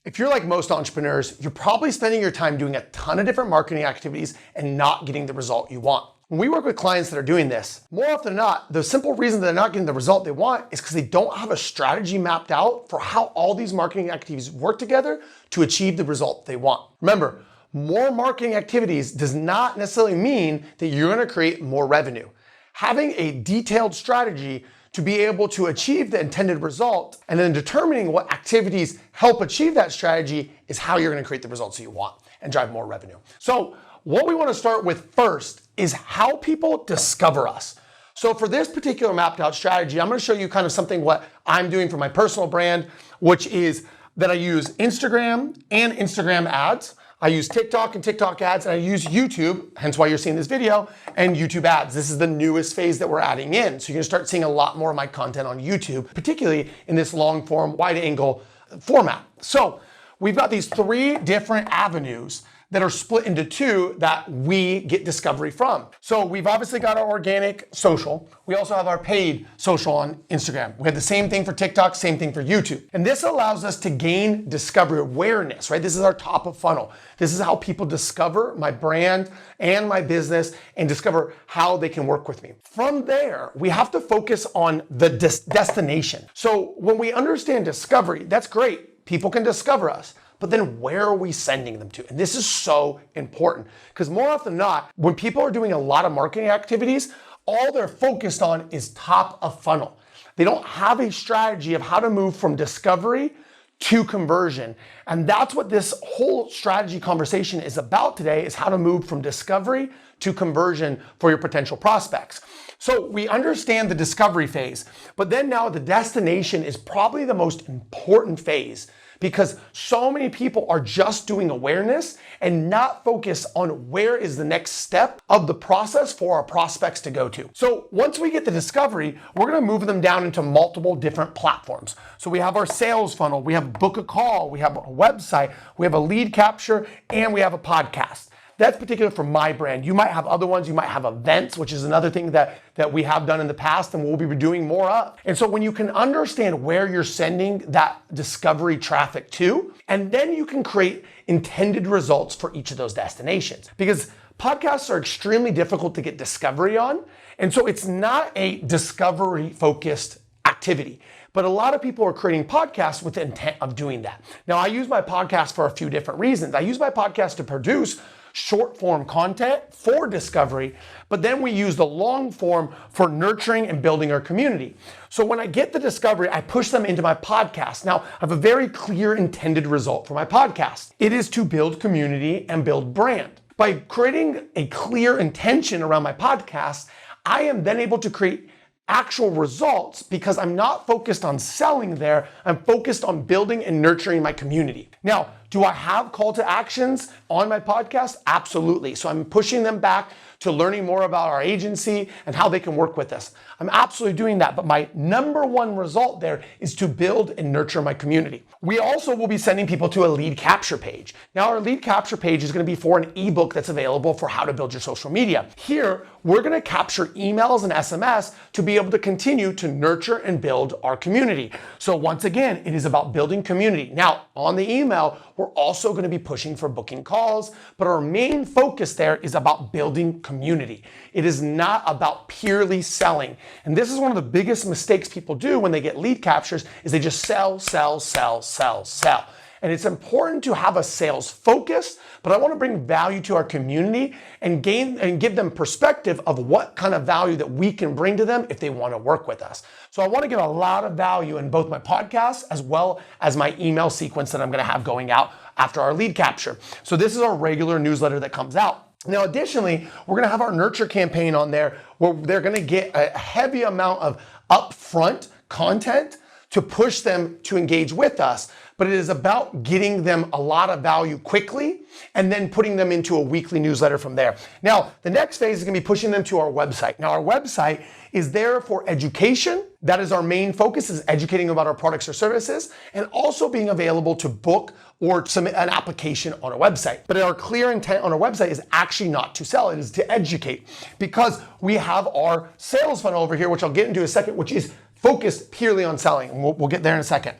If you're like most entrepreneurs, you're probably spending your time doing a ton of different marketing activities and not getting the result you want. When we work with clients that are doing this, more often than not, the simple reason they're not getting the result they want is because they don't have a strategy mapped out for how all these marketing activities work together to achieve the result they want. Remember, more marketing activities does not necessarily mean that you're going to create more revenue. Having a detailed strategy to be able to achieve the intended result and then determining what activities help achieve that strategy is how you're going to create the results that you want and drive more revenue. So what we want to start with first is how people discover us. So for this particular mapped out strategy, I'm going to show you kind of something what I'm doing for my personal brand, which is that I use Instagram and Instagram ads. I use TikTok and TikTok ads, and I use YouTube, hence why you're seeing this video, and YouTube ads. This is the newest phase that we're adding in. So you're gonna start seeing a lot more of my content on YouTube, particularly in this long form, wide angle format. So we've got these 3 different avenues that are split into 2 that we get discovery from. So we've obviously got our organic social. We also have our paid social on Instagram. We have the same thing for TikTok, same thing for YouTube. And this allows us to gain discovery awareness, right? This is our top of funnel. This is how people discover my brand and my business and discover how they can work with me. From there, we have to focus on the destination. So when we understand discovery, that's great. People can discover us. But then where are we sending them to? And this is so important because more often than not, when people are doing a lot of marketing activities, all they're focused on is top of funnel. They don't have a strategy of how to move from discovery to conversion. And that's what this whole strategy conversation is about today, is how to move from discovery to conversion for your potential prospects. So we understand the discovery phase, but then now the destination is probably the most important phase, because so many people are just doing awareness and not focused on where is the next step of the process for our prospects to go to. So once we get the discovery, we're going to move them down into multiple different platforms. So we have our sales funnel, we have book a call, we have a website, we have a lead capture, and we have a podcast. That's particular for my brand. You might have other ones. You might have events, which is another thing that we have done in the past and we'll be doing more of. And so when you can understand where you're sending that discovery traffic to, and then you can create intended results for each of those destinations. Because podcasts are extremely difficult to get discovery on. And so it's not a discovery focused activity. But a lot of people are creating podcasts with the intent of doing that. Now, I use my podcast for a few different reasons. I use my podcast to produce short form content for discovery, but then we use the long form for nurturing and building our community. So when I get the discovery, I push them into my podcast. Now, I have a very clear intended result for my podcast. It is to build community and build brand. By creating a clear intention around my podcast, I am then able to create actual results because I'm not focused on selling there. I'm focused on building and nurturing my community. Now, do I have call to actions on my podcast? Absolutely. So I'm pushing them back to learning more about our agency and how they can work with us. I'm absolutely doing that. But my number one result there is to build and nurture my community. We also will be sending people to a lead capture page. Now, our lead capture page is going to be for an ebook that's available for how to build your social media. Here, we're going to capture emails and SMS to be able to continue to nurture and build our community. So once again, it is about building community. Now, on the email, we're also going to be pushing for booking calls, but our main focus there is about building community. It is not about purely selling. And this is one of the biggest mistakes people do when they get lead captures is they just sell, sell, sell, sell, sell. And it's important to have a sales focus, but I want to bring value to our community and give them perspective of what kind of value that we can bring to them if they want to work with us. So I want to give a lot of value in both my podcasts as well as my email sequence that I'm going to have going out after our lead capture. So this is our regular newsletter that comes out. Now, additionally, we're going to have our nurture campaign on there where they're going to get a heavy amount of upfront content to push them to engage with us. But it is about getting them a lot of value quickly and then putting them into a weekly newsletter from there. Now, the next phase is going to be pushing them to our website. Now, our website is there for education. That is our main focus, is educating about our products or services, and also being available to book or submit an application on our website. But our clear intent on our website is actually not to sell, it is to educate, because we have our sales funnel over here, which I'll get into in a second, which is focused purely on selling. And we'll get there in a second.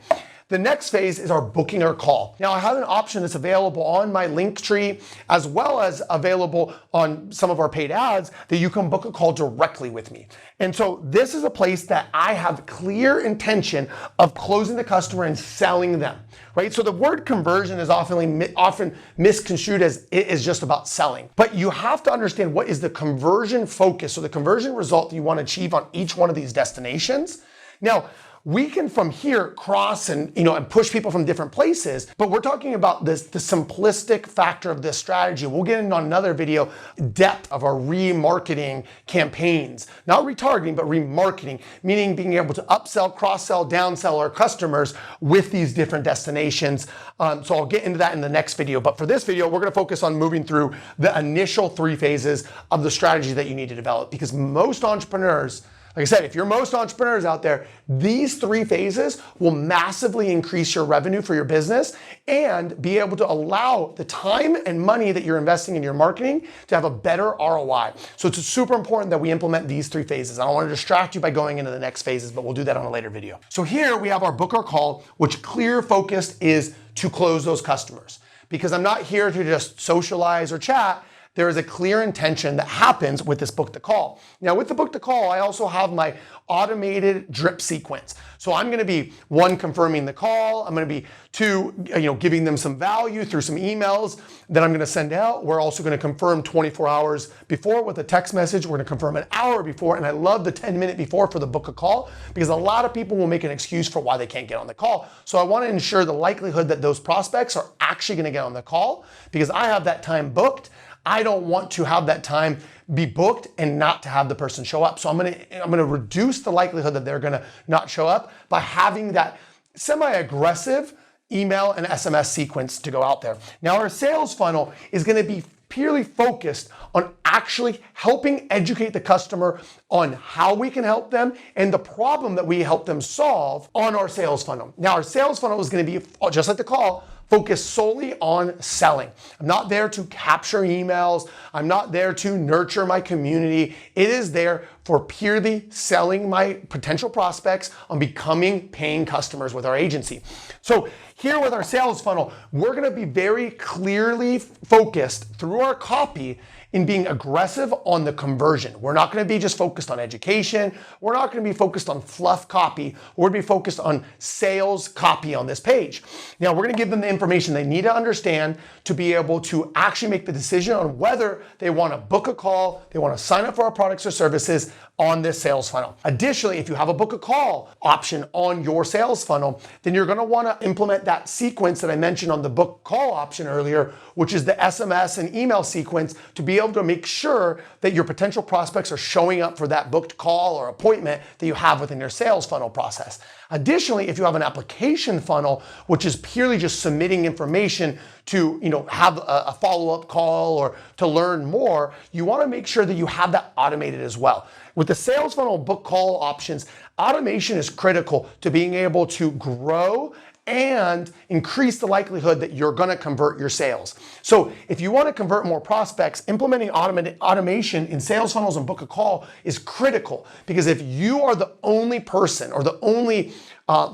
The next phase is our booking or call. Now I have an option that's available on my link tree as well as available on some of our paid ads that you can book a call directly with me. And so this is a place that I have clear intention of closing the customer and selling them, right? So the word conversion is often misconstrued as it is just about selling. But you have to understand what is the conversion focus, so the conversion result that you want to achieve on each one of these destinations. Now, we can from here cross and push people from different places, but we're talking about the simplistic factor of this strategy. We'll get into another video, depth of our remarketing campaigns. Not retargeting, but remarketing, meaning being able to upsell, cross-sell, downsell our customers with these different destinations. So I'll get into that in the next video. But for this video, we're gonna focus on moving through the initial 3 phases of the strategy that you need to develop, because most entrepreneurs, like I said, if you're most entrepreneurs out there, these 3 phases will massively increase your revenue for your business and be able to allow the time and money that you're investing in your marketing to have a better ROI. So it's super important that we implement these 3 phases. I don't want to distract you by going into the next phases, but we'll do that on a later video. So here we have our book or call, which clear focused is to close those customers. Because I'm not here to just socialize or chat. There is a clear intention that happens with this book to call. Now with the book to call, I also have my automated drip sequence. So I'm gonna be 1, confirming the call. I'm gonna be 2, giving them some value through some emails that I'm gonna send out. We're also gonna confirm 24 hours before with a text message. We're gonna confirm an hour before, and I love the 10-minute before for the book a call, because a lot of people will make an excuse for why they can't get on the call. So I wanna ensure the likelihood that those prospects are actually gonna get on the call, because I have that time booked. I don't want to have that time be booked and not to have the person show up. So I'm gonna reduce the likelihood that they're gonna not show up by having that semi-aggressive email and SMS sequence to go out there. Now our sales funnel is gonna be purely focused on actually helping educate the customer on how we can help them and the problem that we help them solve on our sales funnel. Now our sales funnel is gonna be, just like the call, focused solely on selling. I'm not there to capture emails. I'm not there to nurture my community. It is there for purely selling my potential prospects on becoming paying customers with our agency. So here with our sales funnel, we're gonna be very clearly focused through our copy in being aggressive on the conversion. We're not gonna be just focused on education. We're not gonna be focused on fluff copy. We're gonna be focused on sales copy on this page. Now, we're gonna give them the information they need to understand to be able to actually make the decision on whether they wanna book a call, they wanna sign up for our products or services on this sales funnel. Additionally, if you have a book a call option on your sales funnel, then you're gonna wanna implement that sequence that I mentioned on the book call option earlier, which is the SMS and email sequence, to be able to make sure that your potential prospects are showing up for that booked call or appointment that you have within your sales funnel process. Additionally, if you have an application funnel, which is purely just submitting information to have a follow-up call or to learn more, you want to make sure that you have that automated as well. With the sales funnel book call options, automation is critical to being able to grow and increase the likelihood that you're gonna convert your sales. So if you wanna convert more prospects, implementing automation in sales funnels and book a call is critical, because if you are the only person or the only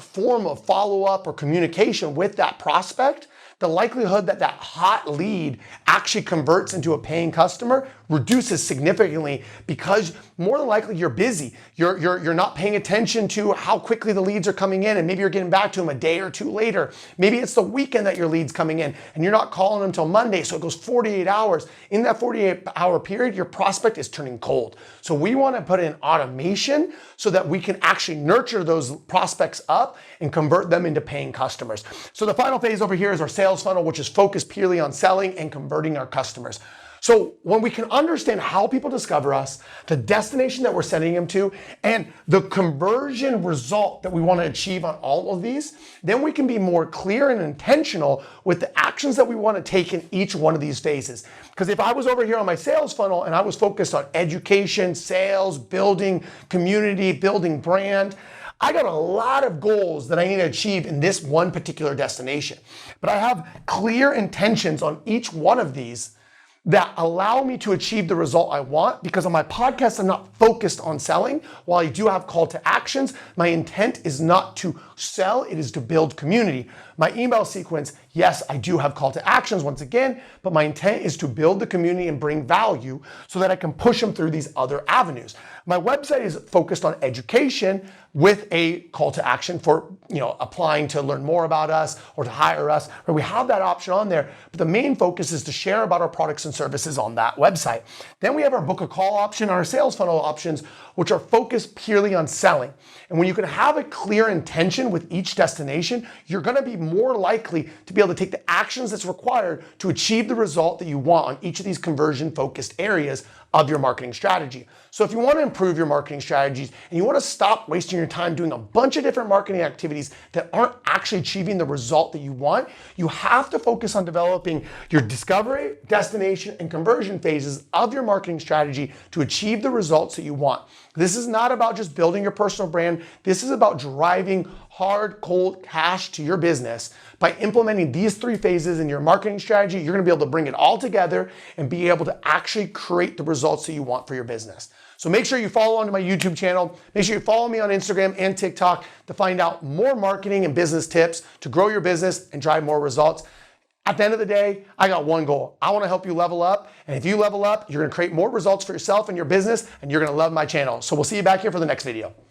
form of follow-up or communication with that prospect, the likelihood that that hot lead actually converts into a paying customer reduces significantly, because more than likely you're busy. You're not paying attention to how quickly the leads are coming in, and maybe you're getting back to them a day or 2 later. Maybe it's the weekend that your lead's coming in and you're not calling them until Monday, so it goes 48 hours. In that 48-hour period, your prospect is turning cold. So we want to put in automation so that we can actually nurture those prospects up and convert them into paying customers. So the final phase over here is our sales funnel, which is focused purely on selling and converting our customers. So when we can understand how people discover us, the destination that we're sending them to, and the conversion result that we want to achieve on all of these, then we can be more clear and intentional with the actions that we want to take in each one of these phases. Because if I was over here on my sales funnel and I was focused on education, sales, building community, building brand, I got a lot of goals that I need to achieve in this one particular destination. But I have clear intentions on each one of these that allow me to achieve the result I want, because on my podcast, I'm not focused on selling. While I do have call to actions, my intent is not to sell, it is to build community. My email sequence, yes, I do have call to actions once again, but my intent is to build the community and bring value so that I can push them through these other avenues. My website is focused on education with a call to action for, applying to learn more about us or to hire us, where we have that option on there. But the main focus is to share about our products and services on that website. Then we have our book a call option, our sales funnel options, which are focused purely on selling. And when you can have a clear intention with each destination, you're going to be more likely to be able to take the actions that's required to achieve the result that you want on each of these conversion focused areas of your marketing strategy. So if you want to improve your marketing strategies and you want to stop wasting your time doing a bunch of different marketing activities that aren't actually achieving the result that you want, you have to focus on developing your discovery, destination, and conversion phases of your marketing strategy to achieve the results that you want. This is not about just building your personal brand. This is about driving hard, cold cash to your business. By implementing these 3 phases in your marketing strategy, you're going to be able to bring it all together and be able to actually create the results that you want for your business. So make sure you follow onto my YouTube channel. Make sure you follow me on Instagram and TikTok to find out more marketing and business tips to grow your business and drive more results. At the end of the day, I got one goal. I want to help you level up. And if you level up, you're going to create more results for yourself and your business, and you're going to love my channel. So we'll see you back here for the next video.